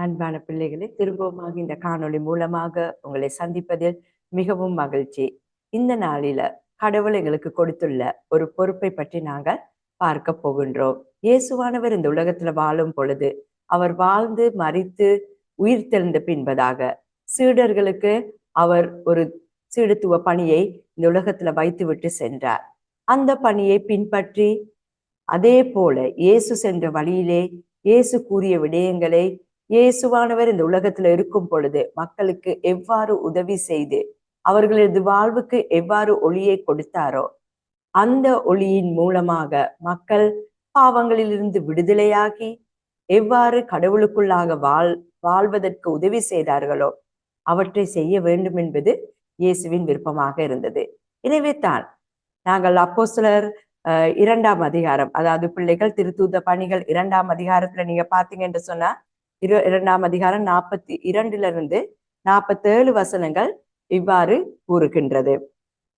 அன்பான பிள்ளைகளே, திரும்பவுமாக இந்த காணொளி மூலமாக உங்களை சந்திப்பதில் மிகவும் மகிழ்ச்சி. இந்த நாளில கடவுள் எங்களுக்கு கொடுத்துள்ள ஒரு பொறுப்பை பற்றி நாங்கள் பார்க்க போகின்றோம். இயேசுவானவர் இந்த உலகத்துல வாழும் பொழுது, அவர் வாழ்ந்து மரித்து உயிர் தெழுந்த பின்பதாக சீடர்களுக்கு அவர் ஒரு சீடத்துவ பணியை இந்த உலகத்துல வைத்துவிட்டு சென்றார். அந்த பணியை பின்பற்றி அதே போல இயேசு சென்ற வழியிலே இயேசு கூறிய விடயங்களை இயேசுவானவர் இந்த உலகத்துல இருக்கும் பொழுது மக்களுக்கு எவ்வாறு உதவி செய்து அவர்களது வாழ்வுக்கு எவ்வாறு ஒளியை கொடுத்தாரோ, அந்த ஒளியின் மூலமாக மக்கள் பாவங்களிலிருந்து விடுதலையாகி எவ்வாறு கடவுளுக்குள்ளாக வாழ்வதற்கு உதவி செய்தார்களோ அவற்றை செய்ய வேண்டும் என்பது இயேசுவின் விருப்பமாக இருந்தது. எனவே தான் நாங்கள் அப்போஸ்தலர் 2ஆம் அதிகாரம், அதாவது பிள்ளைகள் திருத்தூத பணிகள் 2ஆம் அதிகாரத்துல நீங்க பாத்தீங்க என்று சொன்னா 2ஆம் அதிகாரம் 42 47 வசனங்கள் இவ்வாறு கூறுகின்றது.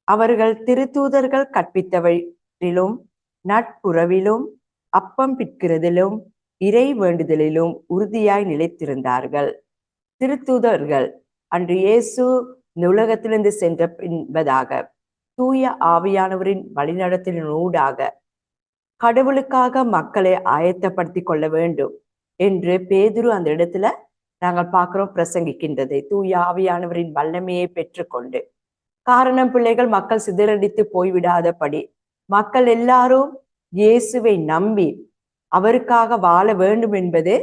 அவர்கள் திருத்தூதர்கள் கற்பித்தவற்றிலும் நட்புறவிலும் அப்பம் பிற்கிறதிலும் இறை வேண்டுதலிலும் உறுதியாய் நிலைத்திருந்தார்கள். திருத்தூதர்கள் அன்று இயேசு இந்த உலகத்திலிருந்து சென்ற என்பதாக தூய ஆவியானவரின் வழிநடத்தலின் ஊடாக கடவுளுக்காக மக்களை ஆயத்தப்படுத்தி கொள்ள வேண்டும் என்று பேதுரு அந்த இடத்துல நாங்கள் பார்க்கிறோம் பிரசங்கிக்கின்றது. தூய ஆவியானவரின் வல்லமையை பெற்றுக்கொண்டு, காரணம் பிள்ளைகள் மக்கள் சிதறடித்து போய்விடாதபடி மக்கள் எல்லாரும் இயேசுவை நம்பி அவருக்காக வாழ வேண்டும் என்பது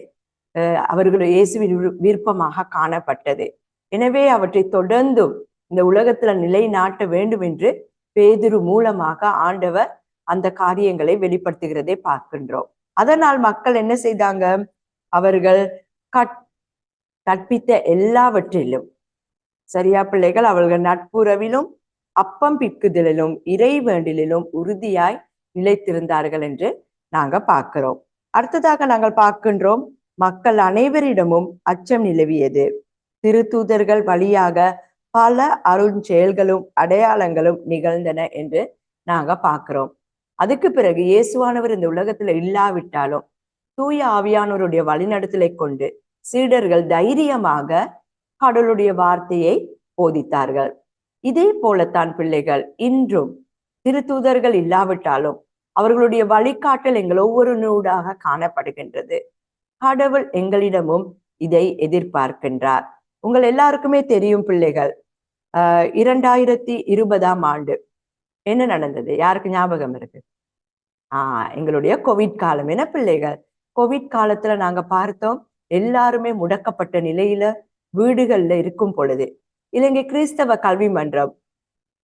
அவர்கள் இயேசுவின் விருப்பமாக காணப்பட்டது. எனவே அவற்றை தொடர்ந்தும் இந்த உலகத்துல நிலைநாட்ட வேண்டும் என்று பேதுரு மூலமாக ஆண்டவர் அந்த காரியங்களை வெளிப்படுத்துகிறதை பார்க்கின்றோம். அதனால் மக்கள் என்ன செய்தாங்க? அவர்கள் கற்பித்த எல்லாவற்றிலும், சரியா பிள்ளைகள், அவர்கள் நட்புறவிலும் அப்பம் பிக்குதலிலும் இறை வேண்டலிலும் உறுதியாய் நிலைத்திருந்தார்கள் என்று நாங்க பார்க்கிறோம். அடுத்ததாக நாங்கள் பார்க்கின்றோம், மக்கள் அனைவரிடமும் அச்சம் நிலவியது. திருத்தூதர்கள் வழியாக பல அருஞ்செயல்களும் அடையாளங்களும் நிகழ்ந்தன என்று நாங்க பார்க்கிறோம். அதுக்கு பிறகு இயேசுவானவர் இந்த உலகத்துல இல்லாவிட்டாலும் தூய ஆவியானவருடைய வழிநடத்தலை கொண்டு சீடர்கள் தைரியமாக கடவுளுடைய வார்த்தையை போதித்தார்கள். இதே போலத்தான் பிள்ளைகள் இன்றும் திருத்தூதர்கள் இல்லாவிட்டாலும் அவர்களுடைய வழிகாட்டல் எங்கள் ஒவ்வொருவனூடாக காணப்படுகின்றது. கடவுள் எங்களிடமும் இதை எதிர்பார்க்கின்றார். உங்கள் எல்லாருக்குமே தெரியும் பிள்ளைகள், 2020ஆம் ஆண்டு என்ன நடந்தது? யாருக்கு ஞாபகம் இருக்கு? எங்களுடைய கோவிட் காலம். என்ன பிள்ளைகள், கோவிட் காலத்துல நாங்க பார்த்தோம், எல்லாருமே முடக்கப்பட்ட நிலையில வீடுகள்ல இருக்கும் பொழுது இலங்கை கிறிஸ்தவ கல்வி மன்றம்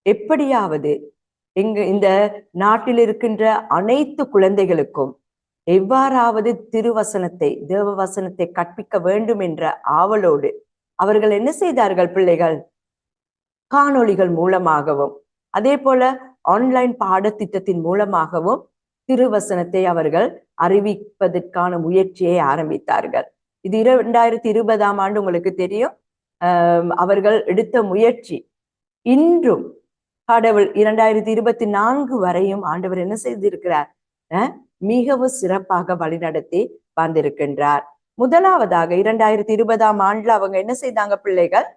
எப்படியாவது இந்த நாட்டில் இருக்கின்ற அனைத்து குழந்தைகளுக்கும் எவ்வாறாவது திருவசனத்தை, தேவ வசனத்தை கற்பிக்க வேண்டும் என்ற ஆவலோடு அவர்கள் என்ன செய்தார்கள் பிள்ளைகள்? காணொளிகள் மூலமாகவும் அதே போல ஆன்லைன் பாடத்திட்டத்தின் மூலமாகவும் திருவசனத்தை அவர்கள் அறிவிப்பதற்கான முயற்சியை ஆரம்பித்தார்கள். இது 2020ஆம் ஆண்டு உங்களுக்கு தெரியும். அவர்கள் எடுத்த முயற்சி இன்றும் கடவுள் 2024 வரையும் ஆண்டவர் என்ன செய்திருக்கிறார்? மிகவும் சிறப்பாக வழிநடத்தி வந்திருக்கின்றார். முதலாவதாக 2020ஆம் ஆண்டுல அவங்க என்ன செய்தாங்க பிள்ளைகள்?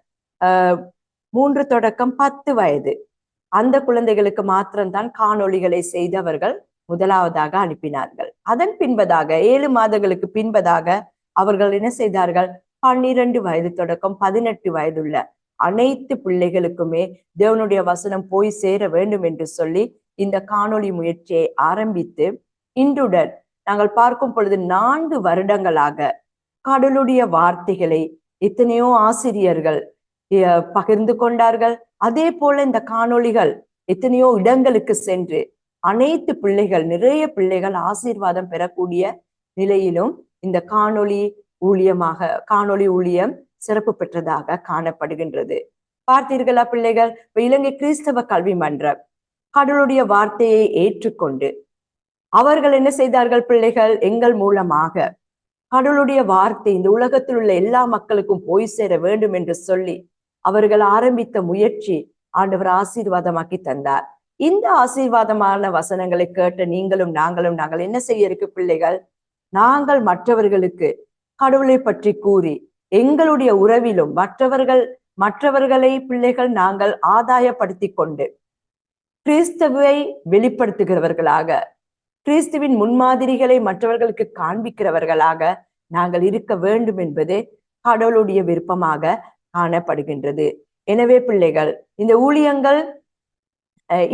3 தொடக்கம் 10 வயது அந்த குழந்தைகளுக்கு மாத்திரம்தான் காணொளிகளை செய்து அவர்கள் முதலாவதாக அனுப்பினார்கள். அதன் பின்பதாக 7 மாதங்களுக்கு பின்பதாக அவர்கள் என்ன செய்தார்கள்? 12 வயது தொடக்கம் 18 வயதுள்ள அனைத்து பிள்ளைகளுக்குமே தேவனுடைய வசனம் போய் சேர வேண்டும் என்று சொல்லி இந்த காணொளி முயற்சியை ஆரம்பித்து இன்றுடன் நாங்கள் பார்க்கும் பொழுது 4 வருடங்களாக கடவுளுடைய வார்த்தைகளை எத்தனையோ ஆசிரியர்கள் பகிர்ந்து கொண்டார்கள். அதே போல இந்த காணொளிகள் எத்தனையோ இடங்களுக்கு சென்று அனைத்து பிள்ளைகள், நிறைய பிள்ளைகள் ஆசீர்வாதம் பெறக்கூடிய நிலையிலும் இந்த காணொளி ஊழியம் சிறப்பு பெற்றதாக காணப்படுகின்றது. பார்த்தீர்களா பிள்ளைகள்? இலங்கை கிறிஸ்தவ கல்வி மன்றம் கடவுளுடைய வார்த்தையை ஏற்றுக்கொண்டு அவர்கள் என்ன செய்தார்கள் பிள்ளைகள்? எங்கள் மூலமாக கடவுளுடைய வார்த்தை இந்த உலகத்தில் உள்ள எல்லா மக்களுக்கும் போய் சேர வேண்டும் என்று சொல்லி அவர்கள் ஆரம்பித்த முயற்சி ஆண்டவர் ஆசீர்வாதமாக்கி தந்தார். இந்த ஆசீர்வாதமான வசனங்களை கேட்ட நீங்களும் நாங்கள் என்ன செய்ய இருக்கு பிள்ளைகள்? நாங்கள் மற்றவர்களுக்கு கடவுளை பற்றி கூறி எங்களுடைய உறவிலும் மற்றவர்களை பிள்ளைகள் நாங்கள் ஆதாயப்படுத்தி கொண்டு கிறிஸ்துவை வெளிப்படுத்துகிறவர்களாக, கிறிஸ்துவின் முன்மாதிரிகளை மற்றவர்களுக்கு காண்பிக்கிறவர்களாக நாங்கள் இருக்க வேண்டும் என்பது கடவுளுடைய விருப்பமாக காணப்படுகின்றது. எனவே பிள்ளைகள், இந்த ஊழியங்கள்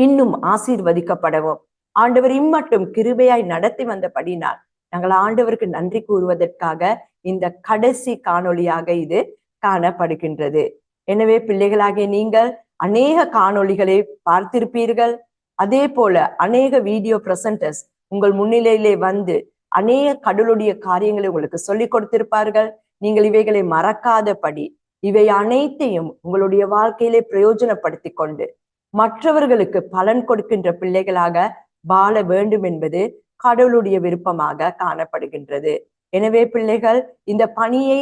இன்னும் ஆசீர்வதிக்கப்படவும் ஆண்டவர் இம்மட்டும் கிருபையாய் நடத்தி வந்தபடினால் நாங்கள் ஆண்டவருக்கு நன்றி கூறுவதற்காக இந்த கடைசி காணொளியாக இது காணப்படுகின்றது. எனவே பிள்ளைகளாகிய நீங்கள் அநேக காணொளிகளை பார்த்திருப்பீர்கள். அதே போல அநேக வீடியோ பிரசன்டர்ஸ் உங்கள் முன்னிலையிலே வந்து அநேக கடவுளுடைய காரியங்களை உங்களுக்கு சொல்லிக் கொடுத்திருப்பார்கள். நீங்கள் இவைகளை மறக்காதபடி இவை அனைத்தையும் உங்களுடைய வாழ்க்கையிலே பிரயோஜனப்படுத்தி கொண்டு மற்றவர்களுக்கு பலன் கொடுக்கின்ற பிள்ளைகளாக வாழ வேண்டும் என்பது கடவுளுடைய விருப்பமாக காணப்படுகின்றது. எனவே பிள்ளைகள், இந்த பணியை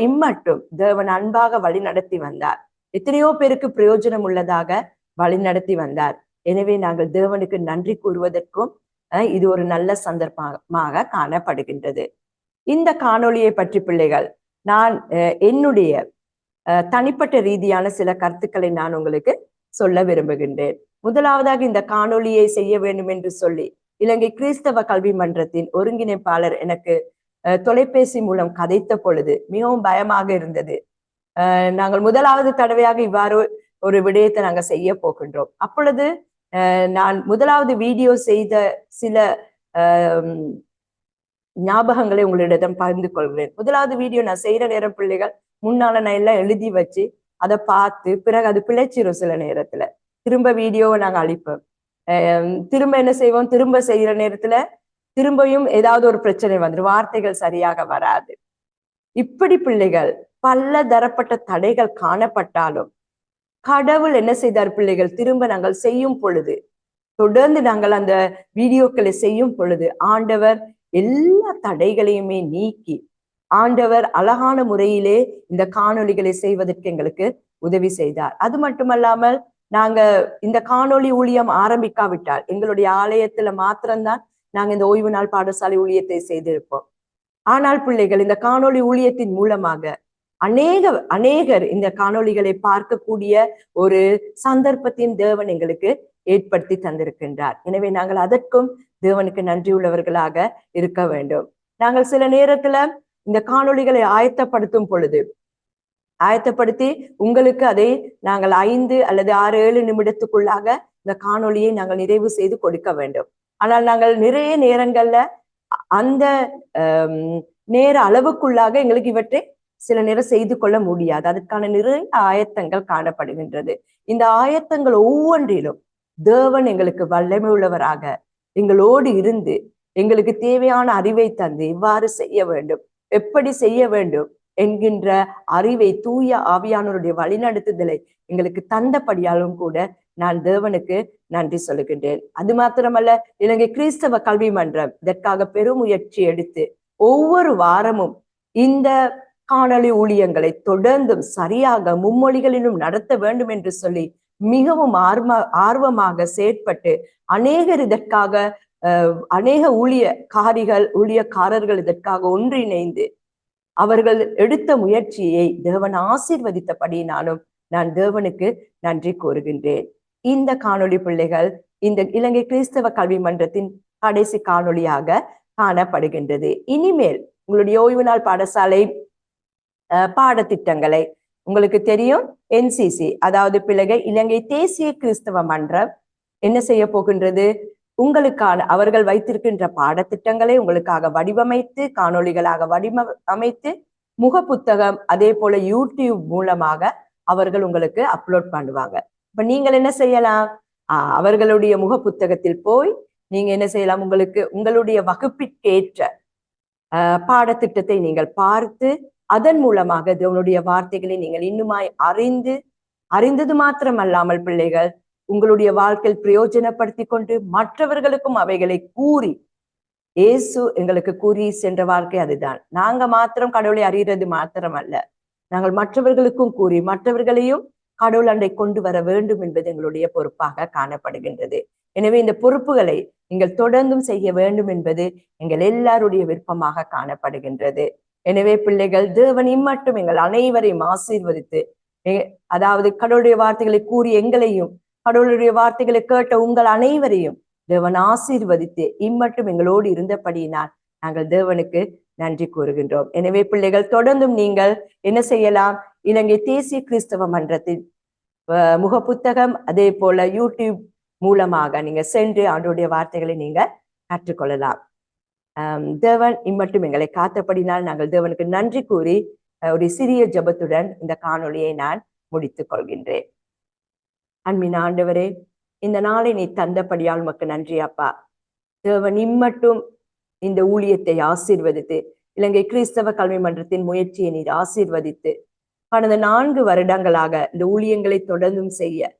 இம்மட்டும் தேவன் அன்பாக வழி நடத்தி வந்தார். எத்தனையோ பேருக்கு பிரயோஜனம் உள்ளதாக வழி நடத்தி வந்தார். எனவே நாங்கள் தேவனுக்கு நன்றி கூறுவதற்கும் இது ஒரு நல்ல சந்தர்ப்பமாக காணப்படுகின்றது. இந்த காணொளியை பற்றி பிள்ளைகள், நான் என்னுடைய தனிப்பட்ட ரீதியான சில கருத்துக்களை நான் உங்களுக்கு சொல்ல விரும்புகின்றேன். முதலாவதாக, இந்த காணொளியை செய்ய வேண்டும் என்று சொல்லி இலங்கை கிறிஸ்தவ கல்வி மன்றத்தின் ஒருங்கிணைப்பாளர் எனக்கு தொலைபேசி மூலம் கதைத்த பொழுது மிகவும் பயமாக இருந்தது. நாங்கள் முதலாவது தடவையாக இவ்வாறு ஒரு விடயத்தை நாங்கள் செய்ய போகின்றோம். அப்பொழுது நான் முதலாவது வீடியோ செய்த சில ஞாபகங்களை உங்களிடம் பகிர்ந்து கொள்கிறேன். முதலாவது வீடியோ நான் செய்யற நேரம் பிள்ளைகள் முன்னால நான் எல்லாம் எழுதி வச்சு அதை பார்த்து பிறகு அது பிழைச்சிரும். சில நேரத்துல திரும்ப வீடியோவை நாங்கள் அழிப்போம். திரும்ப என்ன செய்வோம், திரும்ப செய்யற நேரத்துல திரும்பியும் ஏதாவது ஒரு பிரச்சனை வந்துடும், வார்த்தைகள் சரியாக வராது. இப்படி பிள்ளைகள் பல தரப்பட்ட தடைகள் காணப்பட்டாலும் கடவுள் என்ன செய்தார் பிள்ளைகள், திரும்ப நாங்கள் செய்யும் பொழுது, தொடர்ந்து நாங்கள் அந்த வீடியோக்களை செய்யும் பொழுது ஆண்டவர் எல்லா தடைகளையுமே நீக்கி ஆண்டவர் அழகான முறையிலே இந்த காணொளிகளை செய்வதற்கு எங்களுக்கு உதவி செய்தார். அது மட்டுமல்லாமல் நாங்க இந்த காணொளி ஊழியம் ஆரம்பிக்காவிட்டால் எங்களுடைய ஆலயத்துல மாத்திரம்தான் நாங்க இந்த ஓய்வு நாள் பாடசாலை ஊழியத்தை செய்திருப்போம். ஆனால் பிள்ளைகள், இந்த காணொளி ஊழியத்தின் மூலமாக அநேகர் இந்த காணொளிகளை பார்க்கக்கூடிய ஒரு சந்தர்ப்பத்தையும் தேவன் எங்களுக்கு ஏற்படுத்தி தந்திருக்கின்றார். எனவே நாங்கள் அதற்கும் தேவனுக்கு நன்றி உள்ளவர்களாக இருக்க வேண்டும். நாங்கள் சில நேரத்துல இந்த காணொளிகளை ஆயத்தப்படுத்தி உங்களுக்கு அதை நாங்கள் 5 அல்லது 6, 7 நிமிடத்துக்குள்ளாக இந்த காணொளியை நாங்கள் நிறைவு செய்து கொடுக்க வேண்டும். ஆனால் நாங்கள் நிறைய நேரங்கள்ல அந்த நேர அளவுக்குள்ளாக எங்களுக்கு இவற்றை சில நேரம் செய்து கொள்ள முடியாது. அதற்கான நிறைய ஆயத்தங்கள் காணப்படுகின்றது. இந்த ஆயத்தங்கள் ஒவ்வொன்றிலும் தேவன் எங்களுக்கு வல்லமை உள்ளவராக எங்களோடு இருந்து எங்களுக்கு தேவையான அறிவை தந்து இவ்வாறு செய்ய வேண்டும், எப்படி செய்ய வேண்டும் என்கின்ற அறிவை தூய ஆவியானவருடைய வழிநடத்துதலை எங்களுக்கு தந்தபடியாலும் கூட நான் தேவனுக்கு நன்றி சொல்லுகின்றேன். அது மாத்திரமல்ல, இலங்கை கிறிஸ்தவ கல்வி மன்றம் இதற்காக பெருமுயற்சி எடுத்து ஒவ்வொரு வாரமும் இந்த காணொளி ஊழியங்களை தொடர்ந்தும் சரியாக மும்மொழிகளிலும் நடத்த வேண்டும் என்று சொல்லி மிகவும் ஆர்வமாக செயற்பட்டு அநேகர் இதற்காக அநேக ஊழியக்காரர்கள் இதற்காக ஒன்றிணைந்து அவர்கள் எடுத்த முயற்சியை தேவன் ஆசீர்வதித்தபடினாலும் நான் தேவனுக்கு நன்றி கூறுகின்றேன். இந்த காணொளி பிள்ளைகள் இந்த இலங்கை கிறிஸ்தவ கல்வி மன்றத்தின் கடைசி காணொளியாக காணப்படுகின்றது. இனிமேல் உங்களுடைய ஓய்வு நாள் பாடசாலை பாடத்திட்டங்களை உங்களுக்கு தெரியும், NCC அதாவது பிள்ளைகள் இலங்கை தேசிய கிறிஸ்தவ மன்றம் என்ன செய்ய போகின்றது, உங்களுக்கான அவர்கள் வைத்திருக்கின்ற பாடத்திட்டங்களை உங்களுக்காக வடிவமைத்து காணொளிகளாக வடிவமைத்து முகப்புத்தகம் அதே போல யூடியூப் மூலமாக அவர்கள் உங்களுக்கு அப்லோட் பண்ணுவாங்க. இப்ப நீங்கள் என்ன செய்யலாம், அவர்களுடைய முகப்புத்தகத்தில் போய் நீங்க என்ன செய்யலாம், உங்களுடைய வகுப்பிற்கேற்ற பாடத்திட்டத்தை நீங்கள் பார்த்து அதன் மூலமாக தேவனுடைய வார்த்தைகளை நீங்கள் இன்னுமாய் அறிந்தது மாத்திரமல்லாமல் பிள்ளைகள் உங்களுடைய வாழ்க்கையில் பிரயோஜனப்படுத்தி கொண்டு மற்றவர்களுக்கும் அவைகளை கூறி, இயேசு எங்களுக்கு கூறி சென்ற வாழ்க்கை அதுதான். நாங்க மாத்திரம் கடவுளை அறிகிறது மாத்திரமல்ல, நாங்கள் மற்றவர்களுக்கும் கூறி மற்றவர்களையும் கடவுள் அண்டை கொண்டு வர வேண்டும் என்பது எங்களுடைய பொறுப்பாக காணப்படுகின்றது. எனவே இந்த பொறுப்புகளை நீங்கள் தொடர்ந்தும் செய்ய வேண்டும் என்பது எங்கள் எல்லாருடைய விருப்பமாக காணப்படுகின்றது. எனவே பிள்ளைகள், தேவன் இம்மட்டும் எங்கள் அனைவரையும் ஆசீர்வதித்து, அதாவது கடவுளுடைய வார்த்தைகளை கூறி எங்களையும், கடவுளுடைய வார்த்தைகளை கேட்ட உங்கள் அனைவரையும் தேவன் ஆசீர்வதித்து இம்மட்டும் எங்களோடு இருந்தபடியினால் நாங்கள் தேவனுக்கு நன்றி கூறுகின்றோம். எனவே பிள்ளைகள், தொடர்ந்தும் நீங்கள் என்ன செய்யலாம்? இலங்கை தேசிய கிறிஸ்தவ மன்றத்தின் முகப்புத்தகம், அதே போல யூடியூப் மூலமாக நீங்க சென்று ஆண்டவருடைய வார்த்தைகளை நீங்க கற்றுக்கொள்ளலாம். தேவன் இம்மட்டும் எங்களை காத்தபடினால் நாங்கள் தேவனுக்கு நன்றி கூறி ஒரு சிறிய ஜெபத்துடன் இந்த காணொளியை நான் முடித்துக் கொள்கின்றேன். அன்பின் ஆண்டவரே, இந்த நாளை நீ தந்தபடியால் உமக்கு நன்றி அப்பா. தேவன் இம்மட்டும் இந்த ஊழியத்தை ஆசீர்வதித்து, இலங்கை கிறிஸ்தவ கல்வி மன்றத்தின் முயற்சியை நீர் ஆசீர்வதித்து, கடந்த 4 வருடங்களாக இந்த ஊழியங்களை தொடர்ந்தும் செய்ய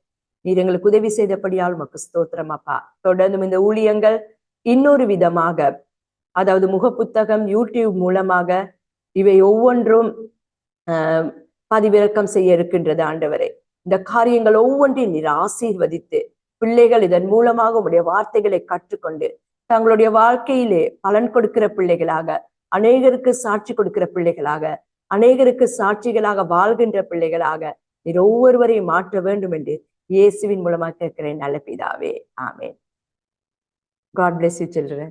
நீர் எங்களுக்கு உதவி செய்தபடியால் உமக்கு ஸ்தோத்திரம் அப்பா. தொடர்ந்தும் இந்த ஊழியங்கள் இன்னொரு விதமாக, அதாவது முகப்புத்தகம், யூடியூப் மூலமாக இவை ஒவ்வொன்றும் பதிவிறக்கம் செய்ய இருக்கின்றது ஆண்டவரே. இந்த காரியங்கள் ஒவ்வொன்றையும் நீர் ஆசீர்வதித்து, பிள்ளைகள் இதன் மூலமாக உங்களுடைய வார்த்தைகளை கற்றுக்கொண்டு தங்களுடைய வாழ்க்கையிலே பலன் கொடுக்கிற பிள்ளைகளாக, அநேகருக்கு சாட்சி கொடுக்கிற பிள்ளைகளாக, அநேகருக்கு சாட்சிகளாக வாழ்கின்ற பிள்ளைகளாக நீர் ஒவ்வொருவரையும் மாற்ற வேண்டும் என்று இயேசுவின் மூலமாக கேட்கிறேன் நல்ல பிதாவே. ஆமென். God bless you children.